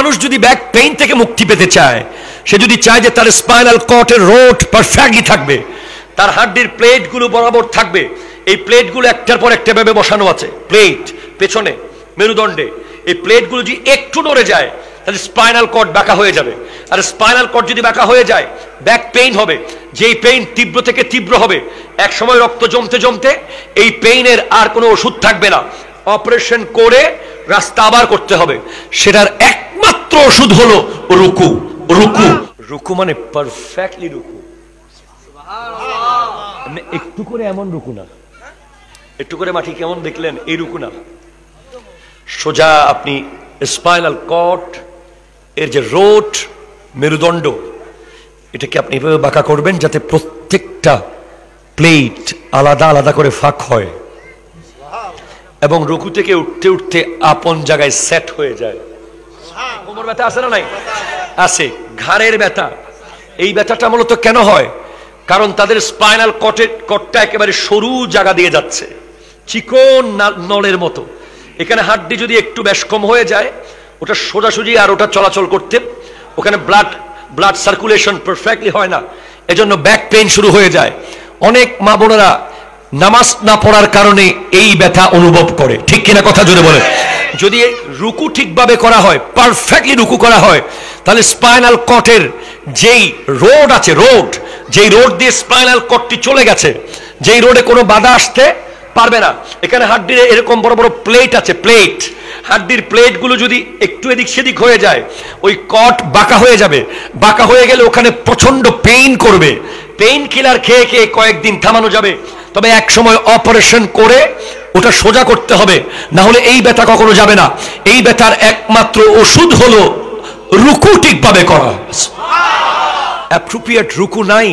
মানুষ যদি back pain থেকে মুক্তি পেতে চায়, সে যদি চায় যে তার স্পাইনাল কর্ডের রোড পারফেক্টলি থাকবে, তার হাড্ডির প্লেটগুলো বরাবর থাকবে, এই প্লেটগুলো একটার পর একটা ভাবে বসানো আছে, প্লেট পেছনে মেরুদণ্ডে, এই প্লেটগুলো যদি একটু নড়ে যায় তাহলে স্পাইনাল কর্ড বাঁকা হয়ে যাবে। আর স্পাইনাল কর্ড যদি বাঁকা হয়ে যায় ব্যাক পেইন হবে, যেই পেইন তীব্র থেকে তীব্র হবে, এক সময় রক্ত জমতে জমতে এই পেইনের আর কোনো ওষুধ থাকবে না, অপারেশন করে রাস্তা আবার করতে হবে। সেটার একমাত্র ওষুধ হলো রুকু। রুকু রুকু মানে পারফেক্টলি রুকু, একটু করে এমন রুকু না, একটু করে মাটি কেমন দেখলেন এই রুকু না, সোজা আপনি স্পাইনাল কর্ড এর যে রোড মেরুদণ্ড এটাকে আপনি এভাবে বাঁকা করবেন যাতে প্রত্যেকটা প্লেট আলাদা আলাদা করে ফাঁক হয় এবং রুকু থেকে উঠতে উঠতে আপন জায়গায় সেট হয়ে যায়। কোমর ব্যথা আছে না নাই? আছে। ঘাড়ের ব্যথা, এই ব্যথাটা মূলত কেন হয়? কারণ তাদের স্পাইনাল কর্ডটা একেবারে সরু জায়গা দিয়ে যাচ্ছে, চিকন নলের মতো। এখানে হাড্ডি যদি একটু বেশ কম হয়ে যায় ওটা সোজাসুজি আর ওটা চলাচল করতে ওখানে ব্লাড সার্কুলেশন পারফেক্টলি হয় না, এজন্য ব্যাক পেইন শুরু হয়ে যায়। অনেক মা বোনেরা নামাজ না পড়ার কারণে এই ব্যথা অনুভব করে, ঠিক কিনা কথা জোরে বলে। যদি রুকু ঠিকভাবে করা হয়, পারফেক্টলি রুকু করা হয়, তাহলে স্পাইনাল কর্ডের যেই রোড আছে, যেই রোড দিয়ে স্পাইনাল কর্ডটি চলে গেছে, যেই রোডে কোনো বাধা আসতে পারবে না। এখানে হাড্ডির এরকম বড় বড় প্লেট আছে, প্লেট, হাড্ডির প্লেটগুলো যদি একটু এদিক সেদিক হয়ে যায় ওই কর্ড বাঁকা হয়ে যাবে, বাঁকা হয়ে গেলে ওখানে প্রচন্ড পেইন করবে, পেইন কিলার খেয়ে খেয়ে কয়েকদিন থামানো যাবে, তবে এক সময় অপারেশন করে ওটা সোজা করতে হবে, না হলে এই ব্যথা কখনো যাবে না। এই ব্যথার একমাত্র ওষুধ হলো রুকু ঠিকভাবে করা। অ্যাপ্রোপ্রিয়েট রুকু নাই,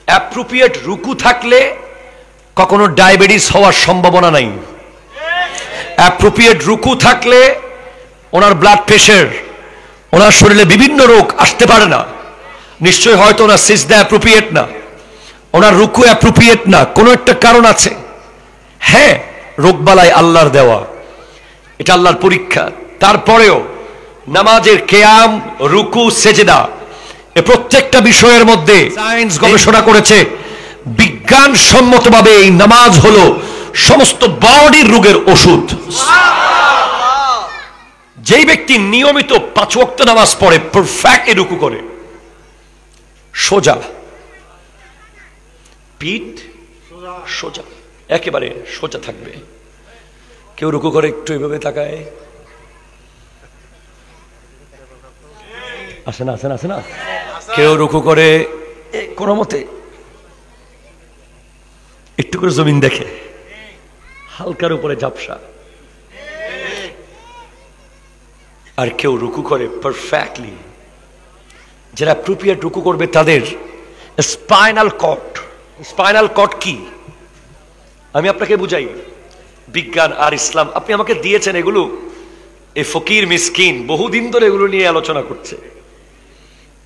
অ্যাপ্রোপ্রিয়েট রুকু থাকলে কখনো ডায়াবেটিস হওয়ার সম্ভাবনা নাই। অ্যাপ্রোপ্রিয়েট রুকু থাকলে ওনার ব্লাড প্রেশার, ওনার শরীরে বিভিন্ন রোগ আসতে পারে না। নিশ্চয় হয়তো ওনার সিজদা অ্যাপ্রোপ্রিয়েট না, ওনার রুকু অ্যাপ্রোপ্রিয়েট না, কোনো একটা কারণ আছে। হ্যাঁ, রোগবালাই আল্লাহর দেওয়া, এটা আল্লাহর পরীক্ষা। তারপরেও নামাজের কিয়াম, রুকু, সেজদা এ প্রত্যেকটা বিষয়ের মধ্যে সায়েন্স গবেষণা করেছে, বিজ্ঞানসম্মতভাবে এই নামাজ হলো সমস্ত বডির রোগের ওষুধ। যেই ব্যক্তি নিয়মিত 5 ওয়াক্ত নামাজ পড়ে, পারফেক্টলি রুকু করে, সোজা পিঠ সোজা, একেবারে সোজা থাকবে। কেউ রুকু করে একটু এভাবে তাকায়, আসে না আসে না আসে না, কেউ রুকু করে কোনো মতে একটু করে জমিন দেখে, হালকার উপরে ঝাপসা, আর কেউ রুকু করে পারফেক্টলি। যারা অ্যাপ্রোপ্রিয়েট রুকু করবে তাদের স্পাইনাল কর্ড, স্পাইনাল কর্ড কি আমি আপনাকে বুঝাই। বিজ্ঞান আর ইসলাম আপনি আমাকে দিয়েছেন এগুলো, এই ফকির মিসকিন বহুদিন ধরে এগুলো নিয়ে আলোচনা করছে।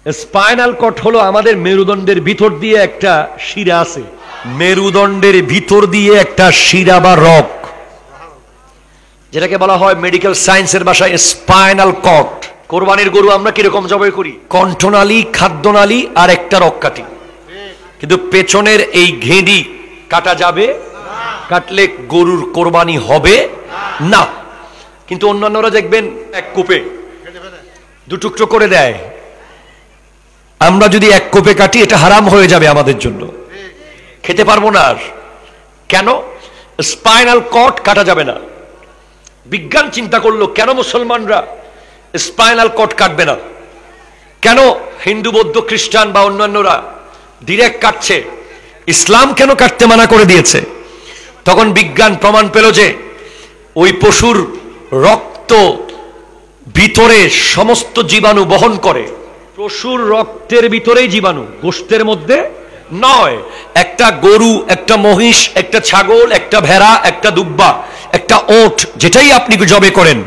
স্পাইনাল কর্ড হলো আমাদের মেরুদণ্ডের ভিতর দিয়ে একটা শিরা আছে, মেরুদণ্ডের ভিতর দিয়ে একটা শিরা বা রগ, যেটাকে বলা হয় মেডিকেল সায়েন্সের ভাষায় স্পাইনাল কর্ড। কোরবানির গরু আমরা কিরকম জবাই করি? কণ্ঠনালী, খাদ্যনালী আর একটা রগ কাটি, কিন্তু পেছনের এই ঘেঁড়ি কাটা যাবে, কাটলে গরুর কোরবানি হবে না। কিন্তু অন্যান্যরা দেখবেন এক কোপে 2 টুকরো করে দেয়, আমরা যদি এক কোপে কাটি এটা হারাম হয়ে যাবে আমাদের জন্য, খেতে পারবো না। আর কেন? স্পাইনাল কর্ড কাটা যাবে না। বিজ্ঞান চিন্তা করলো কেন মুসলমানরা স্পাইনাল কর্ড কাটবে না, কেন হিন্দু, বৌদ্ধ, খ্রিস্টান বা অন্যান্যরা ডিরেক্ট কাটছে, ইসলাম কেন কাটতে মানা করে দিয়েছে? তখন বিজ্ঞান প্রমাণ পেল যে ওই পশুর রক্ত ভিতরে সমস্ত জীবাণু বহন করে। পশুর রক্তের ভিতরেই জীবাণু, গোশতের মধ্যে নয়। একটা গরু, একটা মহিষ, একটা ছাগল, একটা ভেড়া, একটা দুব্বা, একটা ওট, যেটাই আপনি জবে করেন,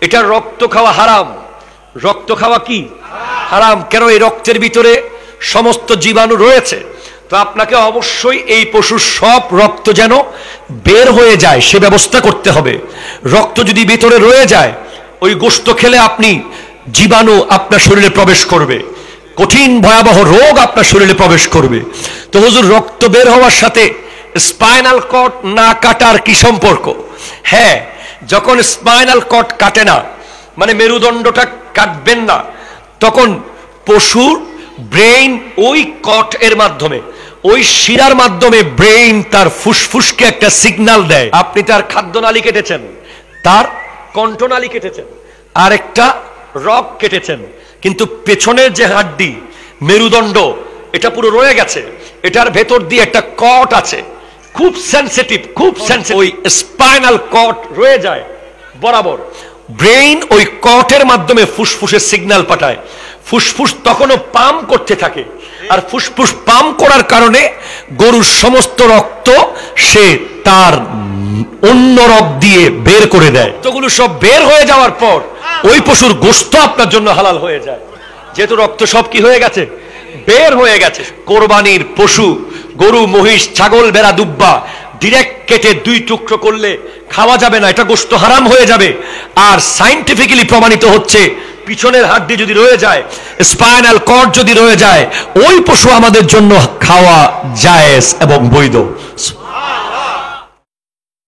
এটা রক্ত খাওয়া হারাম। রক্ত খাওয়া কি হারাম? কেন? এই রক্তের ভিতরে সমস্ত জীবাণু রয়েছে। তো আপনাকে অবশ্যই এই পশুর সব রক্ত যেন বের হয়ে যায় সে ব্যবস্থা করতে হবে। রক্ত যদি ভিতরে রয়ে যায়, ওই গোশত খেলে আপনি জীবাণু আপনার শরীরে প্রবেশ করবে, কঠিন ভয়াবহ রোগ আপনার শরীরে প্রবেশ করবে। তো হুজুর, রক্ত বের হওয়ার সাথে স্পাইনাল কর্ড না কাটার কি সম্পর্ক? হ্যাঁ, যখন স্পাইনাল কর্ড কাটে না, মানে মেরুদণ্ডটা কাটবেন না, তখন পশুর ব্রেইন ওই কর্ড এর মাধ্যমে, ওই শিরার মাধ্যমে ব্রেইন তার ফুসফুসকে একটা সিগন্যাল দেয়। আপনি তার খাদ্যনালী কেটেছেন, তার কণ্ঠনালী কেটেছেন, আর একটা রগ কেটেছেন, কিন্তু পেছনের যে হাড্ডি মেরুদণ্ড, এটা পুরো রয়ে গেছে। এটার ভেতর দিয়ে একটা কর্ড আছে, খুব সেনসিটিভ, খুব সেনসিটিভ। ওই স্পাইনাল কর্ড রয়ে যায় বরাবর। ব্রেইন ওই কর্ডের মাধ্যমে ফুসফুসের সিগন্যাল পাঠায়। ফুসফুস তখনও পাম্প করতে থাকে, আর ফুসফুস পাম্প করার কারণে গরুর সমস্ত রক্ত সে তার অন্য রগ দিয়ে বের করে দেয়। তোগুলো সব বের হয়ে যাওয়ার পর ওই পশুর গোশত আপনার জন্য হালাল হয়ে যায়, যেহেতু রক্ত সব কি হয়ে গেছে, বের হয়ে গেছে। কোরবানির পশু, গরু, মহিষ, ছাগল, ভেড়া, দুব্বা ডিরেক্ট কেটে দুই টুকরো করলে খাওয়া যাবে না, এটা গোশত হারাম হয়ে যাবে। আর সায়েন্টিফিক্যালি প্রমাণিত হচ্ছে, পিছনের হাড্ডি যদি রয়ে যায়, স্পাইনাল কর্ড যদি রয়ে যায়, ওই পশু আমাদের জন্য খাওয়া জায়েজ এবং বৈধ।